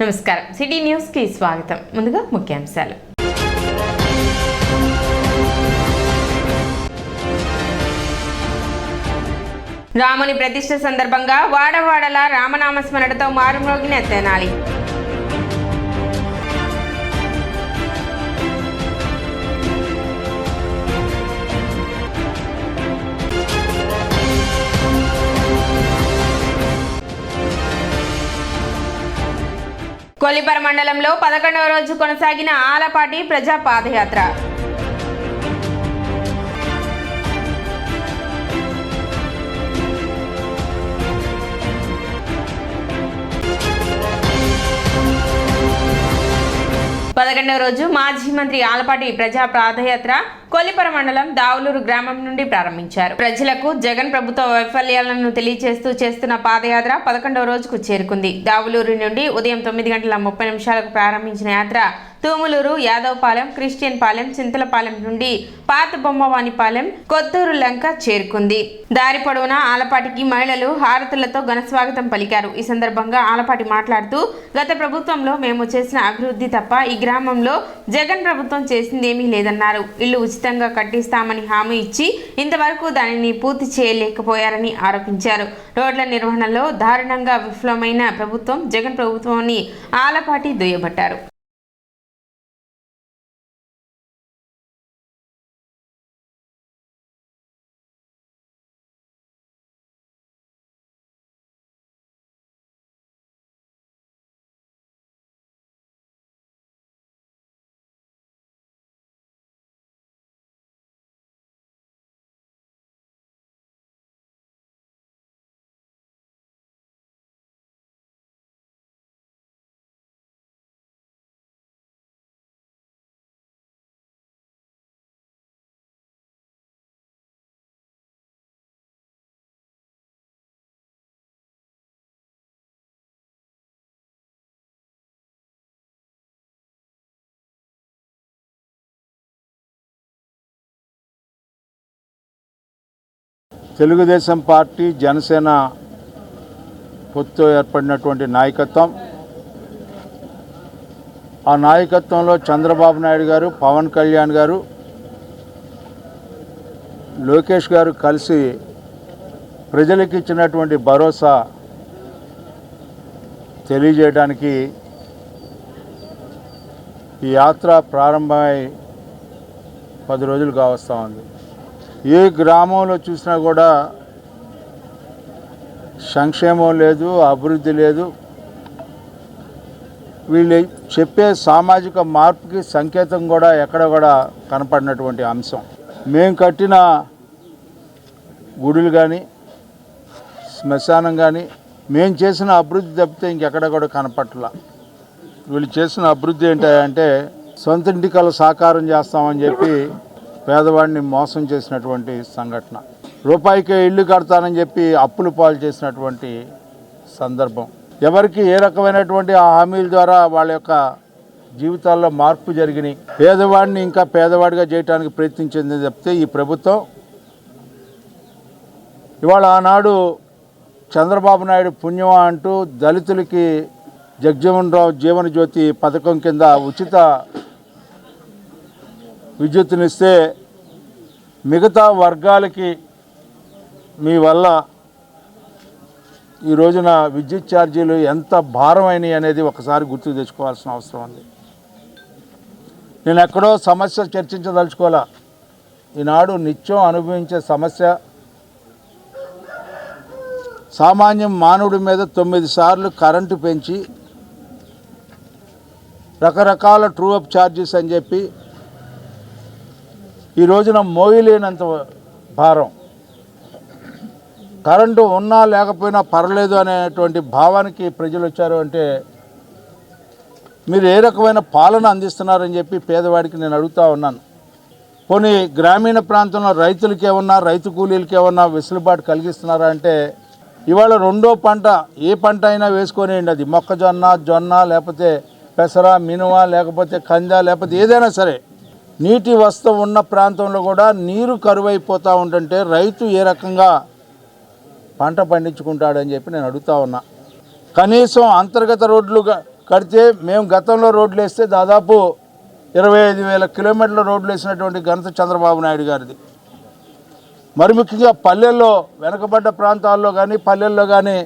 నమస్కారం. City news కి స్వాగతం. ముందుగా ముఖ్యాంశాలు. రాముని ప్రతిష్ఠ సందర్భంగా వాడవాడల రామనామ స్మరణతో మారుమ్రోగిన తెనాలి. కొల్లిపర మండలంలో 11వ రోజు కొనసాగిన ఆలపాటి ప్రజా పాదయాత్ర. రోజు మాజీ మంత్రి ఆలపాటి ప్రజా పాదయాత్ర కొల్లిపర మండలం దావులూరు గ్రామం నుండి ప్రారంభించారు. ప్రజలకు జగన్ ప్రభుత్వ వైఫల్యాలను తెలియజేస్తూ చేస్తున్న పాదయాత్ర 11వ రోజుకు చేరుకుంది. దావులూరు నుండి ఉదయం 9:30 ప్రారంభించిన యాత్ర తూములూరు, యాదవపాలెం, క్రిస్టియన్ పాలెం, చింతలపాలెం నుండి పాత బొమ్మవానిపాలెం, కొత్తూరు లంక చేరుకుంది. దారి పొడవునా ఆలపాటికి మహిళలు హారతులతో ఘనస్వాగతం పలికారు. ఈ సందర్భంగా ఆలపాటి మాట్లాడుతూ, గత ప్రభుత్వంలో మేము చేసిన అభివృద్ధి తప్ప ఈ గ్రామంలో జగన్ ప్రభుత్వం చేసిందేమీ లేదన్నారు. ఇల్లు ఉచితంగా కట్టిస్తామని హామీ ఇచ్చి ఇంతవరకు దానిని పూర్తి చేయలేకపోయారని ఆరోపించారు. రోడ్ల నిర్వహణలో దారుణంగా విఫలమైన ప్రభుత్వం జగన్ ప్రభుత్వాన్ని ఆలపాటి దుయ్యబట్టారు. తెలుగుదేశం పార్టీ, జనసేన పొత్తు ఏర్పడినటువంటి నాయకత్వం, ఆ నాయకత్వంలో చంద్రబాబు నాయుడు గారు, పవన్ కళ్యాణ్ గారు, లోకేష్ గారు కలిసి ప్రజలకు ఇచ్చినటువంటి భరోసా తెలియజేయడానికి ఈ యాత్ర ప్రారంభమై 10 రోజులు కావస్తూ ఉంది. ఏ గ్రామంలో చూసినా కూడా సంక్షేమం లేదు, అభివృద్ధి లేదు. వీళ్ళు చెప్పే సామాజిక మార్పుకి సంకేతం కూడా ఎక్కడ కూడా కనపడినటువంటి అంశం. మేము కట్టిన గుడులు కానీ, శ్మశానం కానీ, మేము చేసిన అభివృద్ధి తప్పితే ఇంకెక్కడ కూడా కనపట్ల. వీళ్ళు చేసిన అభివృద్ధి ఏంటంటే సొంత ఇంటికల సాకారం చేస్తామని చెప్పి పేదవాడిని మోసం చేసినటువంటి సంఘటన. రూపాయికే ఇల్లు కడతానని చెప్పి అప్పులు పాలు చేసినటువంటి సందర్భం. ఎవరికి ఏ రకమైనటువంటి ఆ హామీల ద్వారా వాళ్ళ యొక్క జీవితాల్లో మార్పు జరిగినాయి. పేదవాడిని ఇంకా పేదవాడిగా చేయడానికి ప్రయత్నించిందని చెప్తే ఈ ప్రభుత్వం ఇవాళ ఆనాడు చంద్రబాబు నాయుడు పుణ్యమా అంటూ దళితులకి జగజ్జీవన్ రావు జీవన జ్యోతి పథకం కింద ఉచిత విద్యుత్తునిస్తే మిగతా వర్గాలకి మీ వల్ల ఈ రోజున విద్యుత్ ఛార్జీలు ఎంత భారమైనవి అనేది ఒకసారి గుర్తు తెచ్చుకోవాల్సిన అవసరం ఉంది. నేను ఎక్కడో సమస్య చర్చించదలుచుకోవాలా. ఈనాడు నిత్యం అనుభవించే సమస్య సామాన్య మానవుడి మీద 9 సార్లు కరెంటు పెంచి రకరకాల ట్రూ అప్ ఛార్జెస్ అని చెప్పి ఈ రోజున మోయలేనంత భారం. కరెంటు ఉన్నా లేకపోయినా పర్లేదు అనేటువంటి భావానికి ప్రజలు వచ్చారు. అంటే మీరు ఏ రకమైన పాలన అందిస్తున్నారని చెప్పి పేదవాడికి నేను అడుగుతూ ఉన్నాను. పోనీ గ్రామీణ ప్రాంతంలో రైతులకి ఏమన్నా, రైతు కూలీలకి ఏమన్నా వెసులుబాటు కలిగిస్తున్నారా అంటే ఇవాళ రెండో పంట ఏ పంట అయినా వేసుకొనేయండి. అది మొక్కజొన్న, జొన్న, లేకపోతే పెసర, మినుమ, లేకపోతే కంద, లేకపోతే ఏదైనా సరే నీటి వస్తు ఉన్న ప్రాంతంలో కూడా నీరు కరువైపోతూ ఉంటుంటే రైతు ఏ రకంగా పంట పండించుకుంటాడని చెప్పి నేను అడుగుతా ఉన్నా. కనీసం అంతర్గత రోడ్లు కడితే మేము గతంలో రోడ్లు వేస్తే దాదాపు 25,000 కిలోమీటర్ల రోడ్లు వేసినటువంటి ఘనత చంద్రబాబు నాయుడు గారిది. మరి ముఖ్యంగా పల్లెల్లో వెనకబడ్డ ప్రాంతాల్లో కానీ పల్లెల్లో కానీ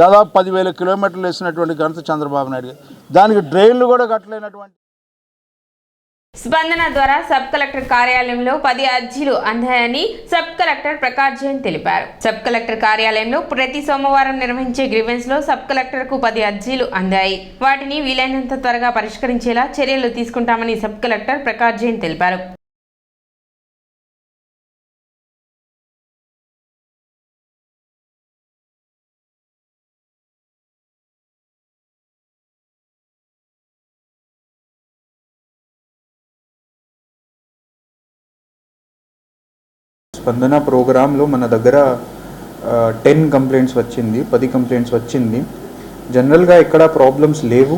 దాదాపు 10,000 కిలోమీటర్లు వేసినటువంటి ఘనత చంద్రబాబు నాయుడు గారు. దానికి డ్రైన్లు కూడా కట్టలేనటువంటి. స్పందన ద్వారా సబ్ కలెక్టర్ కార్యాలయంలో 10 అర్జీలు అందాయని సబ్ కలెక్టర్ ప్రకాష్ జైన్ తెలిపారు. సబ్ కలెక్టర్ కార్యాలయంలో ప్రతి సోమవారం నిర్వహించే గ్రీవెన్స్ లో సబ్ కలెక్టర్ కు 10 అర్జీలు అందాయి. వాటిని వీలైనంత త్వరగా పరిష్కరించేలా చర్యలు తీసుకుంటామని సబ్ కలెక్టర్ ప్రకాష్ జైన్ తెలిపారు. స్పందన ప్రోగ్రాంలో మన దగ్గర 10 కంప్లైంట్స్ వచ్చింది, 10 కంప్లైంట్స్ వచ్చింది. జనరల్గా ఇక్కడ ప్రాబ్లమ్స్ లేవు.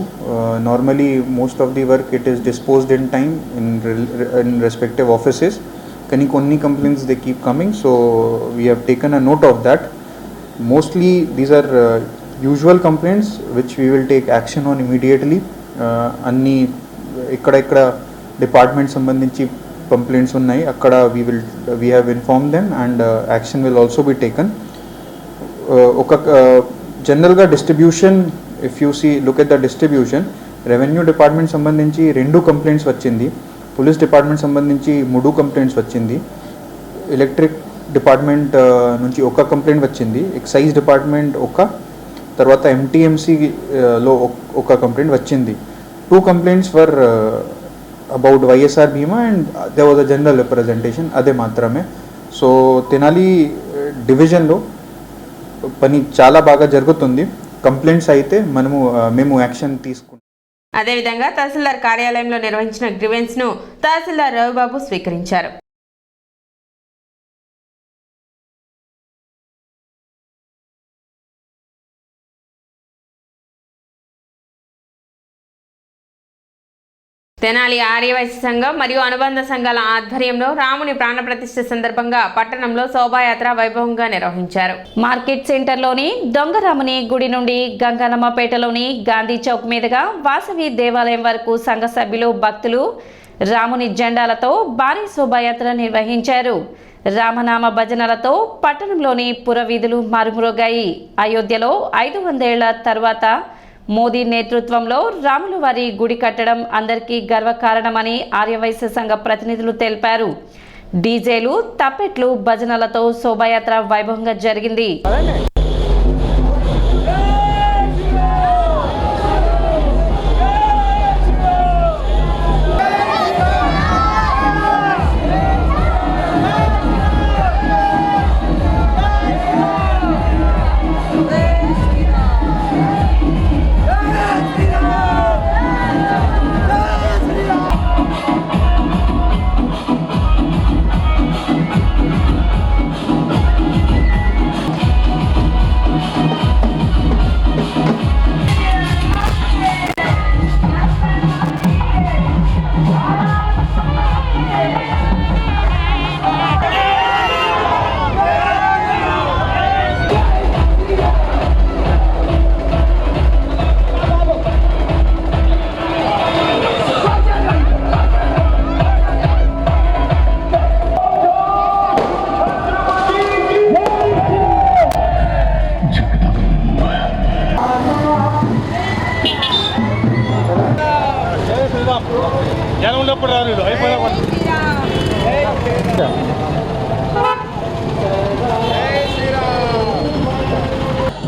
Normally most of the work it is disposed in time in respective offices. కానీ కొన్ని complaints they keep coming, so we have taken a note of that. Mostly these are usual complaints which we will take action on immediately. అన్నీ ఇక్కడ department సంబంధించి complaints ఉన్నాయి, అక్కడ we have informed them and action will also be taken. ఒక జనరల్గా distribution, if you look at the distribution, revenue department సంబంధించి 2 complaints వచ్చింది, police department సంబంధించి 3 కంప్లైంట్స్ వచ్చింది, ఎలక్ట్రిక్ డిపార్ట్మెంట్ నుంచి 1 కంప్లైంట్ వచ్చింది, ఎక్సైజ్ డిపార్ట్మెంట్ తర్వాత MTMCలో 1 కంప్లైంట్ వచ్చింది. 2 కంప్లైంట్స్ ఫర్ అబౌట్ వైఎస్ఆర్ బీమా and they was a general representation, అదే మాత్రమే. సో తెనాలి డివిజన్లో పని చాలా బాగా జరుగుతుంది. కంప్లైంట్స్ అయితే మేము యాక్షన్ తీసుకుంటాం. అదేవిధంగా తహసీల్దార్ కార్యాలయంలో నిర్వహించిన గ్రీవెన్స్ ను తహసీల్దార్ రవిబాబు స్వీకరించారు. తెనాలి ఆర్యవైశ్య సంఘం మరియు అనుబంధ సంఘాల ఆధ్వర్యంలో రాముని ప్రాణప్రతిష్ఠ సందర్భంగా పట్టణంలో శోభాయాత్ర వైభవంగా నిర్వహించారు. మార్కెట్ సెంటర్లోని దొంగరాముని గుడి నుండి గంగానమ్మపేటలోని గాంధీ చౌక్ మీదుగా వాసవి దేవాలయం వరకు సంఘ సభ్యులు భక్తులు రాముని జెండాలతో భారీ శోభాయాత్ర నిర్వహించారు. రామనామ భజనలతో పట్టణంలోని పురవీధులు మారుమ్రోగాయి. అయోధ్యలో 500 ఏళ్ల తర్వాత మోదీ నేతృత్వంలో రాముల వారి గుడి కట్టడం అందరికీ గర్వకారణమని ఆర్యవైశ్య సంఘ ప్రతినిధులు తెలిపారు. డీజేలు, తప్పెట్లు, భజనలతో శోభాయాత్ర వైభవంగా జరిగింది.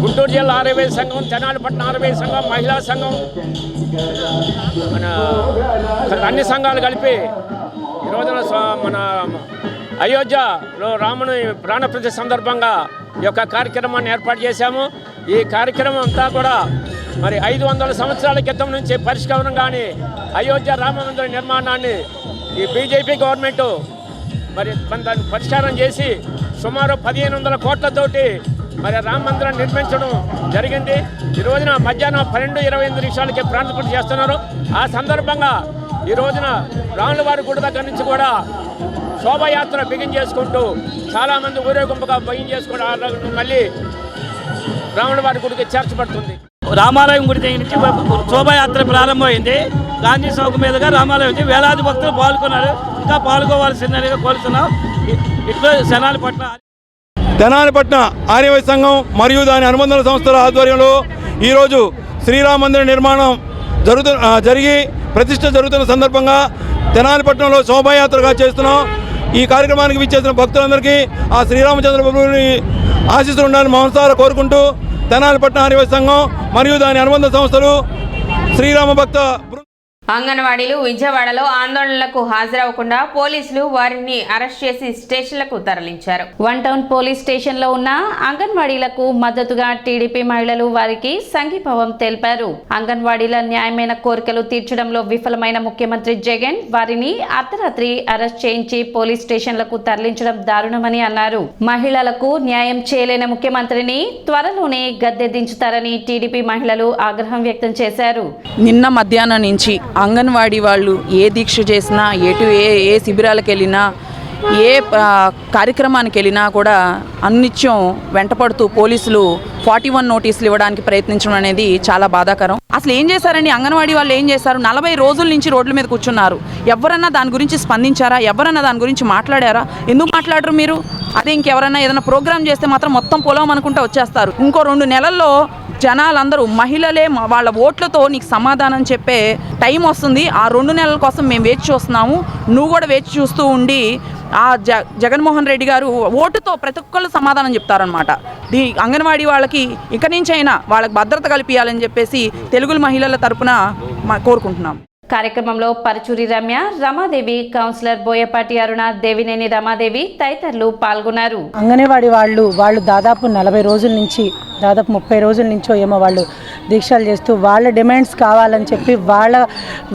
గుంటూరు జిల్లా ఆర్యవైశ్య సంఘం, తెనాలి పట్టణ ఆర్యవైశ్య సంఘం, మహిళా సంఘం, మన అన్ని సంఘాలు కలిపి ఈ రోజున మన అయోధ్యలో రాముని ప్రాణప్రతిష్ఠ సందర్భంగా ఈ యొక్క కార్యక్రమాన్ని ఏర్పాటు చేశాము. ఈ కార్యక్రమం అంతా కూడా మరి 500 సంవత్సరాల క్రితం నుంచి పరిష్కారం కానీ అయోధ్య రామ మందిర నిర్మాణాన్ని ఈ బీజేపీ గవర్నమెంట్ మరి దాన్ని పరిష్కారం చేసి సుమారు 1500 కోట్లతోటి మరి రామ మందిరం నిర్మించడం జరిగింది. ఈ రోజున మధ్యాహ్నం 12:25 ప్రాణప్రతిష్ఠ చేస్తున్నారు. ఆ సందర్భంగా ఈ రోజున రాముల వారి గుడి దగ్గర నుంచి కూడా శోభాయాత్ర బిగిన్ చేసుకుంటూ చాలామంది ఊరేగింపుగా బిగిన్ చేసుకుంటూ మళ్ళీ రాముల వారి గుడికి చేర్చబడుతుంది. రామాలయం గుడి దగ్గర నుంచి శోభాయాత్ర ప్రారంభమైంది. గాంధీ చౌక్ మీదుగా రామాలయం నుంచి వేలాది భక్తులు పాల్గొన్నారు. ఇంకా పాల్గొవాల్సిందని కోరుతున్నాం. ఇట్లా తెనాలిపట్నం ఆర్యవైశ్య సంఘం మరియు దాని అనుబంధ సంస్థల ఆధ్వర్యంలో ఈరోజు శ్రీరామ మందిర నిర్మాణం జరిగి ప్రతిష్ఠ జరుగుతున్న సందర్భంగా తెనాలిపట్నంలో శోభాయాత్రగా చేస్తున్నాం. ఈ కార్యక్రమానికి విచ్చేసిన భక్తులందరికీ ఆ శ్రీరామచంద్ర ప్రభువుని ఆశీస్సులు ఉండాలని మనసారా కోరుకుంటూ తెనాలిపట్నం ఆర్యవైశ్య సంఘం మరియు దాని అనుబంధ సంస్థలు శ్రీరామ భక్త అంగన్వాడీలు విజయవాడలో ఆందోళనలకు హాజరవ్వకుండా పోలీసులు వారిని అరెస్ట్ చేసి స్టేషన్లకు తరలించారు. వన్ టౌన్ పోలీస్ స్టేషన్లో ఉన్న అంగన్వాడీలకు మద్దతుగా టీడీపీ మహిళలు వారికి సంఘీభావం తెలిపారు. అంగన్వాడీల న్యాయమైన కోరికలు తీర్చడంలో విఫలమైన ముఖ్యమంత్రి జగన్ వారిని అర్ధరాత్రి అరెస్ట్ చేయించి పోలీస్ స్టేషన్లకు తరలించడం దారుణమని అన్నారు. మహిళలకు న్యాయం చేయలేని ముఖ్యమంత్రిని త్వరలోనే గద్దె దించుతారని టీడీపీ మహిళలు ఆగ్రహం వ్యక్తం చేశారు. నిన్న మధ్యాహ్నం నుంచి అంగన్వాడీ వాళ్ళు ఏ దీక్ష చేసినా ఏ శిబిరాలకు వెళ్ళినా ఏ కార్యక్రమానికి వెళ్ళినా కూడా అన్నిత్యం వెంటపడుతూ పోలీసులు 41 నోటీసులు ఇవ్వడానికి ప్రయత్నించడం అనేది చాలా బాధాకరం. అసలు ఏం చేశారండి అంగన్వాడీ వాళ్ళు? ఏం చేశారు? 40 రోజుల నుంచి రోడ్ల మీద కూర్చున్నారు. ఎవరన్నా దాని గురించి స్పందించారా? ఎవరన్నా దాని గురించి మాట్లాడారా? ఎందుకు మాట్లాడరు మీరు? అదే ఇంకెవరన్నా ఏదైనా ప్రోగ్రామ్ చేస్తే మాత్రం మొత్తం పొలం అనుకుంటూ వచ్చేస్తారు. ఇంకో 2 నెలల్లో జనాలందరూ మహిళలే వాళ్ళ ఓట్లతో నీకు సమాధానం చెప్పే టైం వస్తుంది. ఆ 2 నెలల కోసం మేము వేచి చూస్తున్నాము. నువ్వు కూడా వేచి చూస్తూ ఉండి ఆ జగన్మోహన్ రెడ్డి గారు ఓటుతో ప్రతి ఒక్కళ్ళు సమాధానం చెప్తారనమాట. అంగన్వాడీ వాళ్ళకి ఇక నుంచి అయినా వాళ్ళకి భద్రత కల్పించాలని చెప్పేసి తెలుగు మహిళల తరపున కోరుకుంటున్నాం. కార్యక్రమంలో పరచూరి రమ్య, రమాదేవి, కౌన్సిలర్ బోయపాటి అరుణ, దేవినేని రమాదేవి తదితరులు పాల్గొన్నారు. అంగన్వాడీ వాళ్ళు దాదాపు 40 రోజుల నుంచి దాదాపు 30 రోజుల నుంచో ఏమో వాళ్ళు దీక్షలు చేస్తూ వాళ్ళ డిమాండ్స్ కావాలని చెప్పి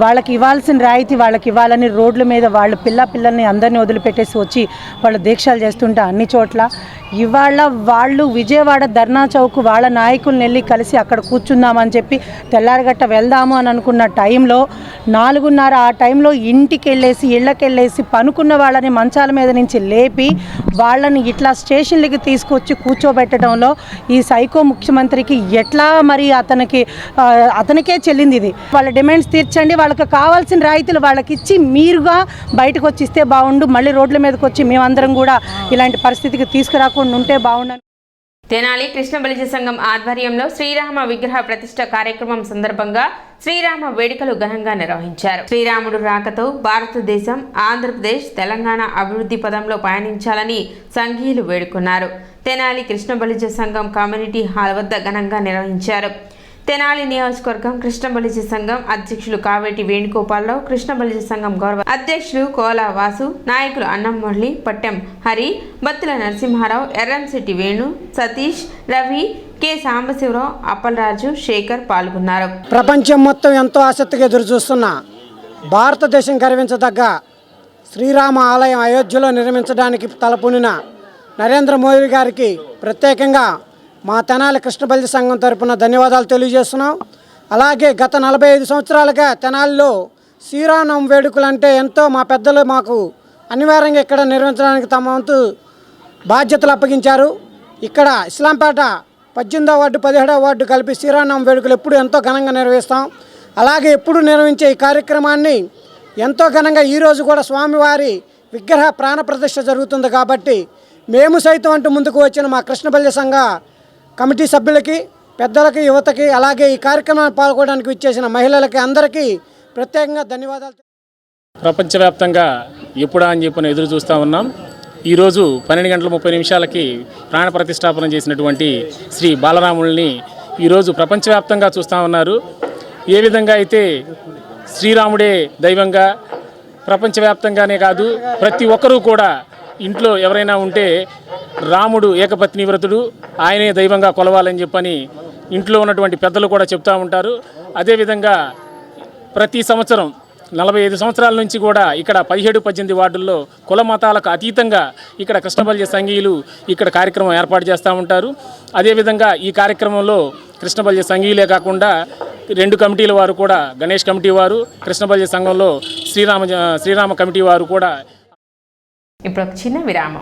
వాళ్ళకి ఇవ్వాల్సిన రాయితీ వాళ్ళకి ఇవ్వాలని రోడ్ల మీద వాళ్ళ పిల్లల్ని అందరినీ వదిలిపెట్టేసి వచ్చి వాళ్ళు దీక్షలు చేస్తుంటే అన్ని చోట్ల ఇవాళ వాళ్ళు విజయవాడ ధర్నా చౌక్ వాళ్ళ నాయకుల్ని వెళ్ళి కలిసి అక్కడ కూర్చుందామని చెప్పి తెల్లారగట్ట వెళ్దాము అని అనుకున్న టైంలో 4:30 ఆ టైంలో ఇళ్ళకెళ్ళేసి పనుకున్న వాళ్ళని మంచాల మీద నుంచి లేపి వాళ్ళని ఇట్లా స్టేషన్లకి తీసుకొచ్చి కూర్చోబెట్టడంలో ఈ సైకో ముఖ్యమంత్రికి ఎట్లా మరి అతనికే చెల్లింది ఇది. వాళ్ళ డిమాండ్స్ తీర్చండి, వాళ్ళకి కావాల్సిన రాయితీలు వాళ్ళకి ఇచ్చి మీరుగా బయటకు వచ్చి ఇస్తే బాగుండు. మళ్ళీ రోడ్ల మీదకి వచ్చి మేమందరం కూడా ఇలాంటి పరిస్థితికి తీసుకురాకుండా ఉంటే బాగుండు. తెనాలి కృష్ణ బలిజ సంఘం ఆధ్వర్యంలో శ్రీరామ విగ్రహ ప్రతిష్ఠ కార్యక్రమం సందర్భంగా శ్రీరామ వేడుకలు ఘనంగా నిర్వహించారు. శ్రీరాముడు రాకతో భారతదేశం, ఆంధ్రప్రదేశ్, తెలంగాణ అభివృద్ధి పదంలో పయనించాలని సంఘీయులు వేడుకున్నారు. తెనాలి కృష్ణ బలిజ సంఘం కమ్యూనిటీ హాల్ వద్ద ఘనంగా నిర్వహించారు. తెనాలి నియోజకవర్గం కృష్ణ బలిజ సంఘం అధ్యక్షులు కావేటి వేణుగోపాలరావు, కృష్ణ బలిజ సంఘం గౌరవ అధ్యక్షులు కోలా వాసు, నాయకులు అన్నం మురళి, పట్టెం హరి, బత్తుల నరసింహారావు, ఎర్రంశెట్టి వేణు, సతీష్, రవి, కె సాంబశివరావు, అప్పలరాజు, శేఖర్ పాల్గొన్నారు. ప్రపంచం మొత్తం ఎంతో ఆసక్తిగా ఎదురుచూస్తున్న భారతదేశం గర్వించదగ్గ శ్రీరామ ఆలయం అయోధ్యలో నిర్మించడానికి తలపూనిన నరేంద్ర మోదీ గారికి ప్రత్యేకంగా మా తెనాలి కృష్ణ బలిజ సంఘం తరపున ధన్యవాదాలు తెలియజేస్తున్నాం. అలాగే గత 45 సంవత్సరాలుగా తెనాలిలో శ్రీరామనవమి వేడుకలు అంటే ఎంతో మా పెద్దలు మాకు అనివార్యంగా ఇక్కడ నిర్వహించడానికి తమ వంతు బాధ్యతలు అప్పగించారు. ఇక్కడ ఇస్లాంపేట 18వ వార్డు 17వ వార్డు కలిపి శ్రీరామనవమి వేడుకలు ఎప్పుడు ఎంతో ఘనంగా నిర్వహిస్తాం. అలాగే ఎప్పుడు నిర్వహించే ఈ కార్యక్రమాన్ని ఎంతో ఘనంగా ఈరోజు కూడా స్వామివారి విగ్రహ ప్రాణ ప్రతిష్ఠ జరుగుతుంది. కాబట్టి మేము సైతం అంటూ ముందుకు వచ్చిన మా కృష్ణ బలిజ సంఘ కమిటీ సభ్యులకి, పెద్దలకి, యువతకి, అలాగే ఈ కార్యక్రమాన్ని పాల్గొనడానికి విచ్చేసిన మహిళలకి అందరికీ ప్రత్యేకంగా ధన్యవాదాలు. ప్రపంచవ్యాప్తంగా ఎప్పుడా అని చెప్పి ఎదురు చూస్తూ ఉన్నాం. ఈరోజు 12:30 ప్రాణ ప్రతిష్టాపన చేసినటువంటి శ్రీ బాలరాముల్ని ఈరోజు ప్రపంచవ్యాప్తంగా చూస్తూ ఉన్నారు. ఏ విధంగా అయితే శ్రీరాముడే దైవంగా ప్రపంచవ్యాప్తంగానే కాదు ప్రతి ఒక్కరూ కూడా ఇంట్లో ఎవరైనా ఉంటే రాముడు ఏకపత్ని వ్రతుడు, ఆయనే దైవంగా కొలవాలని చెప్పని ఇంట్లో ఉన్నటువంటి పెద్దలు కూడా చెప్తూ ఉంటారు. అదేవిధంగా ప్రతి సంవత్సరం 45 సంవత్సరాల నుంచి కూడా ఇక్కడ 17-18 వార్డుల్లో కుల మతాలకు అతీతంగా ఇక్కడ కృష్ణ బలిజ సంఘీయులు ఇక్కడ కార్యక్రమం ఏర్పాటు చేస్తూ ఉంటారు. అదేవిధంగా ఈ కార్యక్రమంలో కృష్ణ బలిజ సంఘీయులే కాకుండా 2 కమిటీల వారు కూడా, గణేష్ కమిటీ వారు, కృష్ణ బలిజ సంఘంలో శ్రీరామ కమిటీ వారు కూడా. ఇప్పుడు ఒక చిన్న విరామం.